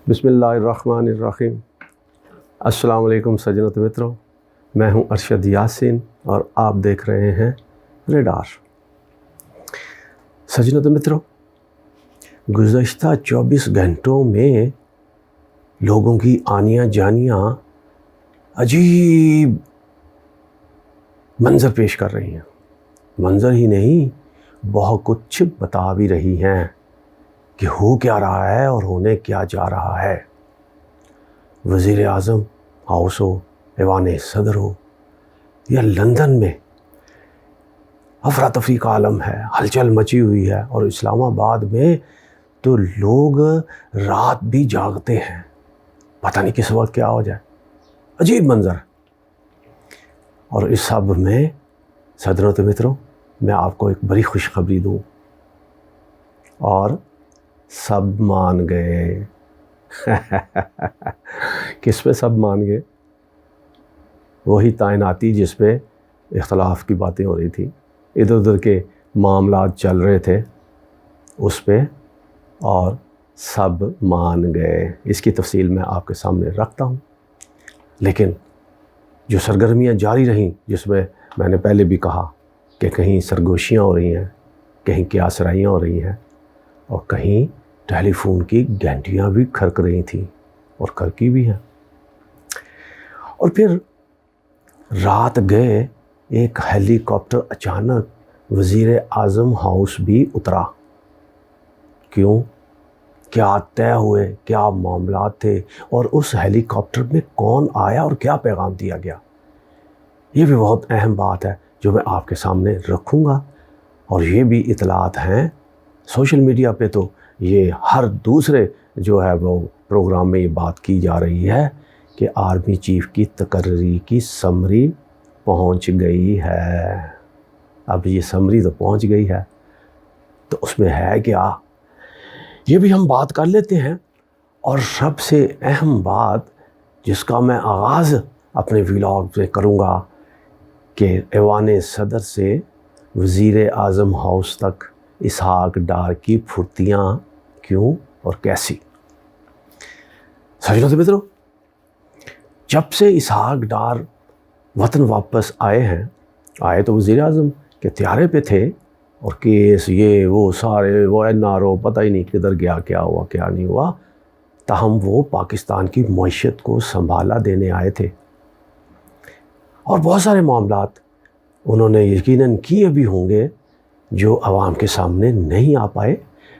بسم اللہ الرحمن الرحیم۔ السلام علیکم سجنوں و متروں، میں ہوں ارشد یاسین اور آپ دیکھ رہے ہیں ریڈار۔ سجنوں و متروں، گزشتہ 24 گھنٹوں میں لوگوں کی آنیاں جانیاں عجیب منظر پیش کر رہی ہیں۔ منظر ہی نہیں، بہت کچھ بتا بھی رہی ہیں کہ ہو کیا رہا ہے اور ہونے کیا جا رہا ہے۔ وزیر اعظم ہاؤس ہو، ایوان صدر ہو یا لندن میں افراتفری کا عالم ہے، ہلچل مچی ہوئی ہے، اور اسلام آباد میں تو لوگ رات بھی جاگتے ہیں، پتہ نہیں کس وقت کیا ہو جائے۔ عجیب منظر۔ اور اس سب میں صدروں و متروں، میں آپ کو ایک بڑی خوشخبری دوں، اور سب مان گئے۔ کس پہ سب مان گئے؟ وہی تعیناتی جس پہ اختلاف کی باتیں ہو رہی تھی، ادھر ادھر کے معاملات چل رہے تھے اس پہ، اور سب مان گئے۔ اس کی تفصیل میں آپ کے سامنے رکھتا ہوں، لیکن جو سرگرمیاں جاری رہیں، جس میں نے پہلے بھی کہا کہ کہیں سرگوشیاں ہو رہی ہیں، کہیں قیاسرائیاں ہو رہی ہیں، اور کہیں ٹیلی فون کی گھنٹیاں بھی کھڑک رہی تھیں، اور کھڑکی بھی ہیں۔ اور پھر رات گئے ایک ہیلی کاپٹر اچانک وزیر اعظم ہاؤس بھی اترا۔ کیوں؟ کیا طے ہوئے، کیا معاملات تھے، اور اس ہیلی کاپٹر میں کون آیا اور کیا پیغام دیا گیا؟ یہ بھی بہت اہم بات ہے جو میں آپ کے سامنے رکھوں گا۔ اور یہ بھی اطلاعات ہیں سوشل میڈیا پہ، تو یہ ہر دوسرے جو ہے وہ پروگرام میں یہ بات کی جا رہی ہے کہ آرمی چیف کی تقرری کی سمری پہنچ گئی ہے۔ اب یہ سمری تو پہنچ گئی ہے، تو اس میں ہے کیا، یہ بھی ہم بات کر لیتے ہیں۔ اور سب سے اہم بات جس کا میں آغاز اپنے ویلاگ سے کروں گا کہ ایوان صدر سے وزیر اعظم ہاؤس تک اسحاق ڈار کی پھرتیاں کیوں اور کیسی۔ سجنوں و متروں، جب سے اسحاق ڈار وطن واپس آئے تو وزیر اعظم کے طیارے پہ تھے، اور کیس یہ وہ سارے وہ NRO پتہ ہی نہیں کدھر گیا، کیا ہوا کیا نہیں ہوا، تاہم وہ پاکستان کی معیشت کو سنبھالا دینے آئے تھے، اور بہت سارے معاملات انہوں نے یقیناً کیے بھی ہوں گے جو عوام کے سامنے نہیں آ پائے،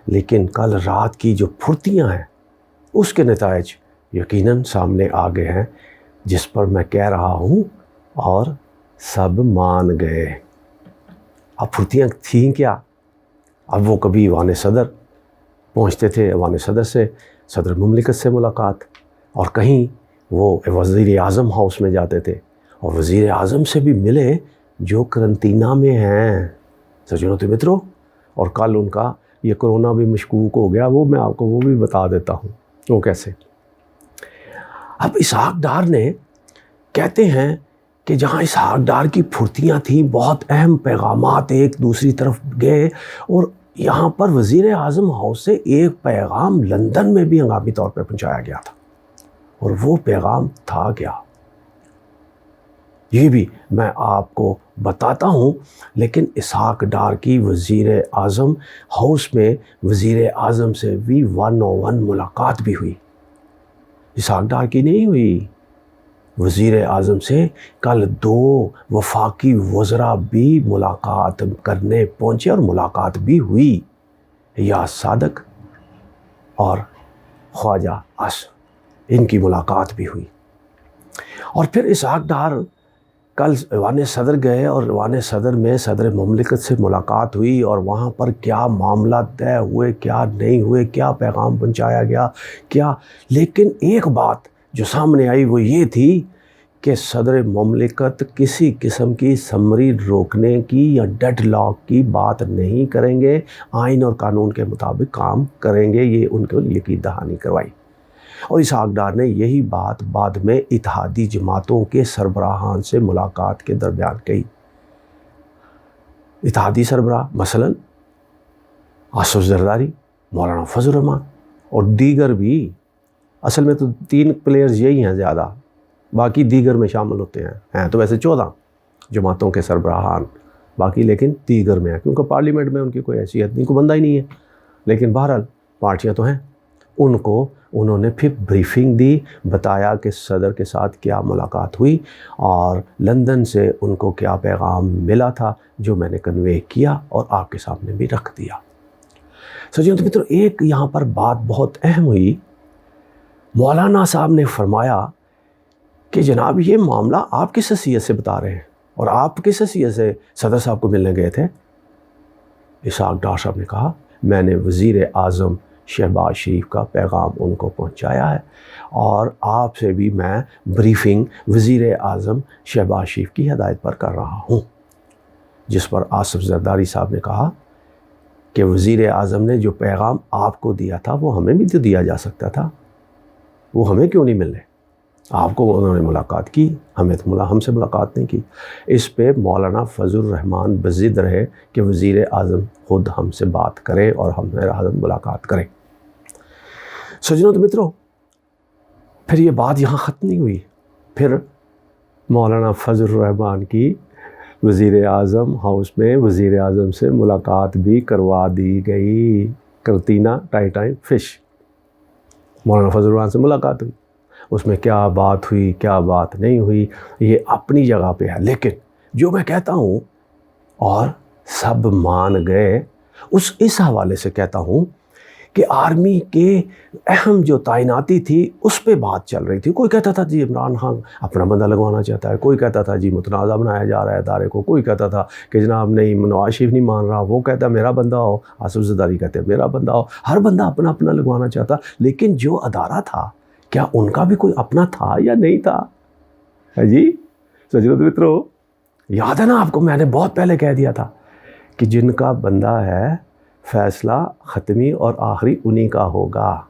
لیکن کل رات کی جو پھرتیاں ہیں اس کے نتائج یقیناً سامنے آ گئے ہیں، جس پر میں کہہ رہا ہوں اور سب مان گئے۔ اب پھرتیاں تھیں کیا؟ اب وہ کبھی ایوان صدر پہنچتے تھے، ایوان صدر سے صدر مملکت سے ملاقات، اور کہیں وہ وزیر اعظم ہاؤس میں جاتے تھے اور وزیر اعظم سے بھی ملے جو قرنطینہ میں ہیں۔ سجنوں و متروں، اور کل ان کا یہ کرونا بھی مشکوک ہو گیا، وہ میں آپ کو وہ بھی بتا دیتا ہوں وہ کیسے۔ اب اسحاق ڈار نے کہتے ہیں کہ جہاں اسحاق ڈار کی پھرتیاں تھیں، بہت اہم پیغامات ایک دوسری طرف گئے، اور یہاں پر وزیر اعظم ہاؤس سے ایک پیغام لندن میں بھی ہنگامی طور پہ پہنچایا گیا تھا، اور وہ پیغام تھا کیا، یہ بھی میں آپ کو بتاتا ہوں۔ لیکن اسحاق ڈار کی وزیر اعظم ہاؤس میں وزیر اعظم سے بھی 101 ملاقات بھی ہوئی، اسحاق ڈار کی نہیں ہوئی۔ وزیر اعظم سے کل 2 وفاقی وزراء بھی ملاقات کرنے پہنچے، اور ملاقات بھی ہوئی، یاس صادق اور خواجہ آصف، ان کی ملاقات بھی ہوئی۔ اور پھر اسحاق ڈار کل ایوان صدر گئے، اور ایوان صدر میں صدر مملکت سے ملاقات ہوئی، اور وہاں پر کیا معاملات طے ہوئے، کیا نہیں ہوئے، کیا پیغام پہنچایا گیا، کیا۔ لیکن ایک بات جو سامنے آئی وہ یہ تھی کہ صدر مملکت کسی قسم کی سمری روکنے کی یا ڈیڈ لاک کی بات نہیں کریں گے، آئین اور قانون کے مطابق کام کریں گے، یہ ان کو یقین دہانی کروائی۔ اور اسحاق ڈار نے یہی بات بعد میں اتحادی جماعتوں کے سربراہان سے ملاقات کے درمیان کہی۔ اتحادی سربراہ مثلاً آصف زرداری، مولانا فضل الرحمان اور دیگر بھی اصل میں تو 3 پلیئرز یہی ہیں زیادہ، باقی دیگر میں شامل ہوتے ہیں تو ویسے 14 جماعتوں کے سربراہان، باقی لیکن دیگر میں ہیں کیونکہ پارلیمنٹ میں ان کی کوئی حیثیت نہیں، کوئی بندہ ہی نہیں ہے، لیکن بہرحال پارٹیاں تو ہیں۔ ان کو انہوں نے پھر بریفنگ دی، بتایا کہ صدر کے ساتھ کیا ملاقات ہوئی اور لندن سے ان کو کیا پیغام ملا تھا، جو میں نے کنوے کیا اور آپ کے سامنے بھی رکھ دیا۔ سجنوں تو مترو، ایک یہاں پر بات بہت اہم ہوئی۔ مولانا صاحب نے فرمایا کہ جناب یہ معاملہ آپ کس حیثیت سے بتا رہے ہیں اور آپ کس حیثیت سے صدر صاحب کو ملنے گئے تھے؟ اسحاق ڈار صاحب نے کہا میں نے وزیر اعظم شہباز شریف کا پیغام ان کو پہنچایا ہے اور آپ سے بھی میں بریفنگ وزیر اعظم شہباز شریف کی ہدایت پر کر رہا ہوں، جس پر آصف زرداری صاحب نے کہا کہ وزیر اعظم نے جو پیغام آپ کو دیا تھا وہ ہمیں بھی تو دیا جا سکتا تھا، وہ ہمیں کیوں نہیں مل رہے؟ آپ کو انہوں نے ملاقات کی، ہم سے ملاقات نہیں کی۔ اس پہ مولانا فضل الرحمان بضد رہے کہ وزیر اعظم خود ہم سے بات کرے اور ہم سے ملاقات کرے۔ سجنوں تو مترو، پھر یہ بات یہاں ختم نہیں ہوئی، پھر مولانا فضل الرحمان کی وزیر اعظم ہاؤس میں وزیر اعظم سے ملاقات بھی کروا دی گئی۔ کرتینا ٹائم فش، مولانا فضل الرحمان سے ملاقات ہوئی، اس میں کیا بات ہوئی کیا بات نہیں ہوئی یہ اپنی جگہ پہ ہے، لیکن جو میں کہتا ہوں اور سب مان گئے، اس حوالے سے کہتا ہوں کہ آرمی کے اہم جو تعیناتی تھی اس پہ بات چل رہی تھی۔ کوئی کہتا تھا جی عمران خان اپنا بندہ لگوانا چاہتا ہے، کوئی کہتا تھا جی متنازع بنایا جا رہا ہے ادارے کو، کوئی کہتا تھا کہ جناب نہیں نواز شریف نہیں مان رہا، وہ کہتا میرا بندہ ہو، آصف زرداری کہتے میرا بندہ ہو، ہر بندہ اپنا اپنا لگوانا چاہتا، لیکن جو ادارہ تھا کیا ان کا بھی کوئی اپنا تھا یا نہیں تھا؟ جی سجنوں مترو، یاد ہے نا آپ کو میں نے بہت پہلے کہہ دیا تھا کہ جن کا بندہ ہے فیصلہ ختمی اور آخری انہی کا ہوگا۔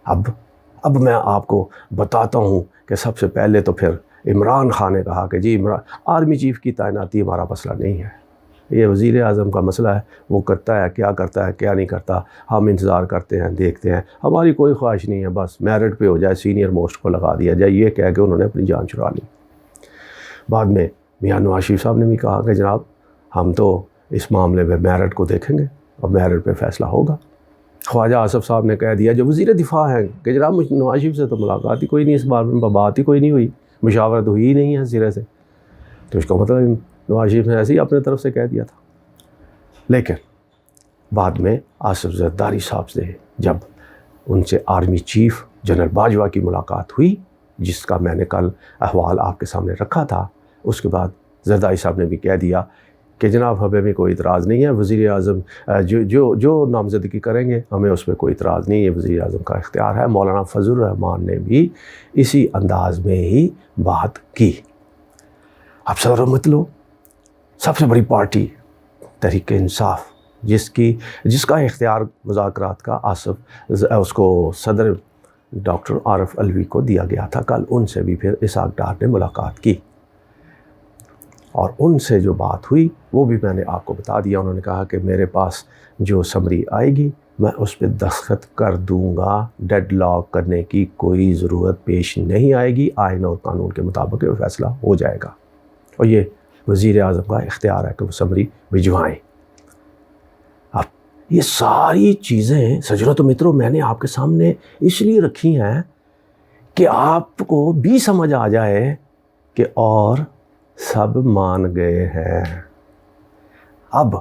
اب میں آپ کو بتاتا ہوں کہ سب سے پہلے تو پھر عمران خان نے کہا کہ جی آرمی چیف کی تعیناتی ہمارا مسئلہ نہیں ہے، یہ وزیر اعظم کا مسئلہ ہے، وہ کرتا ہے کیا نہیں کرتا، ہم انتظار کرتے ہیں دیکھتے ہیں، ہماری کوئی خواہش نہیں ہے، بس میرٹ پہ ہو جائے، سینئر موسٹ کو لگا دیا جائے، یہ کہہ کے انہوں نے اپنی جان چھڑا لی۔ بعد میں میاں نواز شریف صاحب نے بھی کہا کہ جناب ہم تو اس معاملے میں میرٹ کو دیکھیں گے اور میرٹ پہ فیصلہ ہوگا۔ خواجہ آصف صاحب نے کہہ دیا جو وزیر دفاع ہیں کہ جناب نواز شریف سے تو ملاقات ہی کوئی نہیں، اس بار میں بات ہی کوئی نہیں ہوئی، مشاورت ہوئی ہی نہیں ہے سرے سے، تو اس کا مطلب نواز شریف نے ایسے ہی اپنے طرف سے کہہ دیا تھا۔ لیکن بعد میں آصف زرداری صاحب سے جب ان سے آرمی چیف جنرل باجوہ کی ملاقات ہوئی، جس کا میں نے کل احوال آپ کے سامنے رکھا تھا، اس کے بعد زرداری صاحب نے بھی کہہ دیا کہ جناب ہمیں بھی کوئی اعتراض نہیں ہے، وزیر اعظم جو نامزدگی کریں گے ہمیں اس پہ کوئی اعتراض نہیں ہے، وزیر اعظم کا اختیار ہے۔ مولانا فضل الرحمان نے بھی اسی انداز میں ہی بات کی۔ اب صدر مطلب سب سے بڑی پارٹی تحریک انصاف، جس کا اختیار مذاکرات کا اس کو صدر ڈاکٹر عارف علوی کو دیا گیا تھا، کل ان سے بھی پھر اسحاق ڈار نے ملاقات کی اور ان سے جو بات ہوئی وہ بھی میں نے آپ کو بتا دیا۔ انہوں نے کہا کہ میرے پاس جو سمری آئے گی میں اس پہ دستخط کر دوں گا، ڈیڈ لاک کرنے کی کوئی ضرورت پیش نہیں آئے گی، آئین اور قانون کے مطابق وہ فیصلہ ہو جائے گا، اور یہ وزیر اعظم کا اختیار ہے کہ وہ سمری بھجوائیں۔ اب یہ ساری چیزیں سجنوں تو متروں میں نے آپ کے سامنے اس لیے رکھی ہیں کہ آپ کو بھی سمجھ آ جائے کہ اور سب مان گئے ہیں۔ اب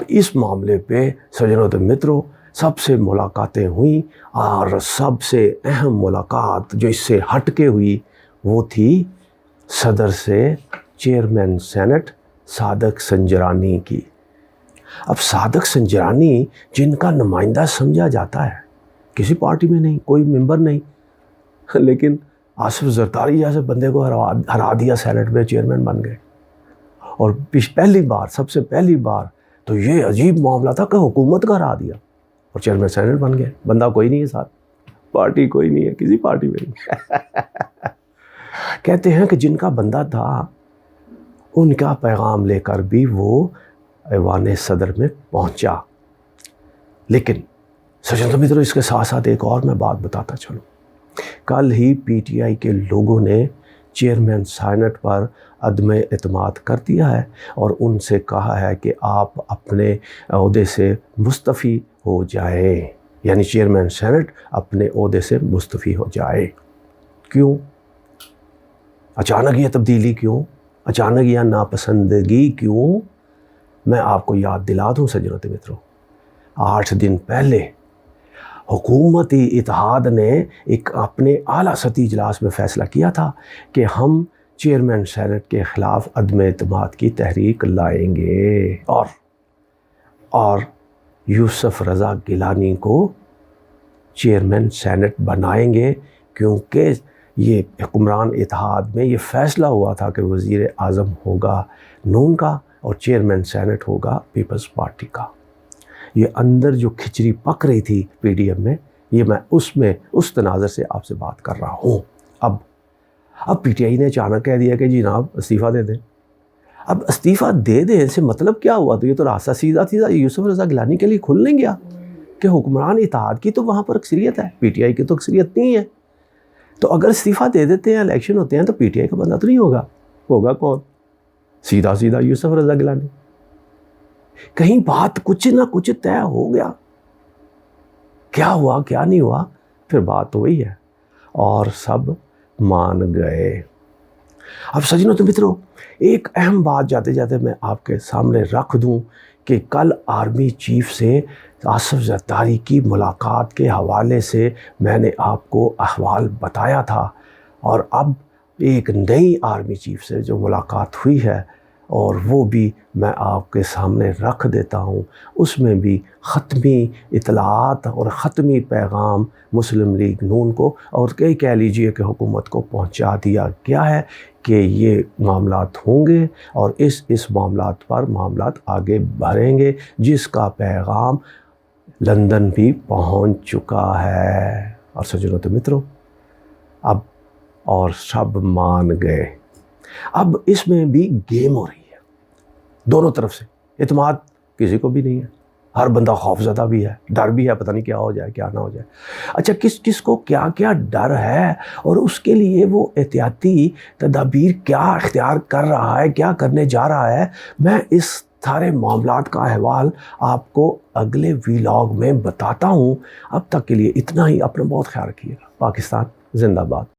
اس معاملے پہ سجنوں تو متروں سب سے ملاقاتیں ہوئیں، اور سب سے اہم ملاقات جو اس سے ہٹ کے ہوئی وہ تھی صدر سے چیئرمین سینٹ صادق سنجرانی کی۔ اب صادق سنجرانی جن کا نمائندہ سمجھا جاتا ہے، کسی پارٹی میں نہیں، کوئی ممبر نہیں، لیکن آصف زرداری جیسے بندے کو ہرا دیا، سینٹ میں چیئرمین بن گئے، اور سب سے پہلی بار تو یہ عجیب معاملہ تھا کہ حکومت کا ہرا دیا اور چیئرمین سینٹ بن گئے، بندہ کوئی نہیں ہے ساتھ، پارٹی کوئی نہیں ہے، کسی پارٹی میں نہیں۔ کہتے ہیں کہ جن کا بندہ تھا ان کا پیغام لے کر بھی وہ ایوان صدر میں پہنچا، لیکن سجن تو مترو اس کے ساتھ ساتھ ایک اور میں بات بتاتا چلوں. کل ہی پی ٹی آئی کے لوگوں نے چیئرمین سینٹ پر عدم اعتماد کر دیا ہے اور ان سے کہا ہے کہ آپ اپنے عہدے سے مستعفی ہو جائیں، یعنی چیئرمین سینٹ اپنے عہدے سے مستعفی ہو جائے. کیوں؟ اچانک یہ تبدیلی کیوں؟ اچانک یہ ناپسندگی کیوں؟ میں آپ کو یاد دلا دوں سجنوں مترو، 8 دن پہلے حکومتی اتحاد نے ایک اپنے اعلیٰ سطحی اجلاس میں فیصلہ کیا تھا کہ ہم چیئرمین سینٹ کے خلاف عدم اعتماد کی تحریک لائیں گے اور یوسف رضا گیلانی کو چیئرمین سینٹ بنائیں گے، کیونکہ یہ حکمران اتحاد میں یہ فیصلہ ہوا تھا کہ وزیر اعظم ہوگا نون کا اور چیئرمین سینٹ ہوگا پیپلز پارٹی کا. یہ اندر جو کھچڑی پک رہی تھی پی ڈی ایم میں، یہ میں اس تناظر سے آپ سے بات کر رہا ہوں. اب پی ٹی آئی نے اچانک کہہ دیا کہ جناب استعفیٰ دے دیں. اب استعفیٰ دے دیں سے مطلب کیا ہوا؟ تو یہ تو راستہ سیدھا یوسف رضا گیلانی کے لیے کھل نہیں گیا کہ حکمران اتحاد کی تو وہاں پر اکثریت ہے، پی ٹی آئی کی تو اکثریت نہیں ہے. تو اگر استعفیٰ دے دیتے ہیں، الیکشن ہوتے ہیں، تو پی ٹی آئی کا بندہ تو نہیں ہوگا کون؟ سیدھا یوسف رضا گیلانی. کہیں بات کچھ نہ کچھ طے ہو گیا. کیا ہوا کیا نہیں ہوا، پھر بات تو وہی ہے اور سب مان گئے. اب سجنوں تو مترو، ایک اہم بات جاتے جاتے میں آپ کے سامنے رکھ دوں کہ کل آرمی چیف سے آصف زرداری کی ملاقات کے حوالے سے میں نے آپ کو احوال بتایا تھا، اور اب ایک نئی آرمی چیف سے جو ملاقات ہوئی ہے اور وہ بھی میں آپ کے سامنے رکھ دیتا ہوں. اس میں بھی ختمی اطلاعات اور ختمی پیغام مسلم لیگ نون کو اور کہہ لیجئے کہ حکومت کو پہنچا دیا گیا ہے کہ یہ معاملات ہوں گے اور اس معاملات پر معاملات آگے بڑھیں گے، جس کا پیغام لندن بھی پہنچ چکا ہے. اور سجنوں تو مترو، اب اور سب مان گئے. اب اس میں بھی گیم ہو رہی ہے دونوں طرف سے. اعتماد کسی کو بھی نہیں ہے، ہر بندہ خوف زدہ بھی ہے، ڈر بھی ہے، پتہ نہیں کیا ہو جائے کیا نہ ہو جائے. اچھا کس کو کیا ڈر ہے اور اس کے لیے وہ احتیاطی تدابیر کیا اختیار کر رہا ہے، کیا کرنے جا رہا ہے، میں اس سارے معاملات کا احوال آپ کو اگلے ویلاگ میں بتاتا ہوں. اب تک کے لیے اتنا ہی. اپنا بہت خیال رکھیے گا. پاکستان زندہ باد.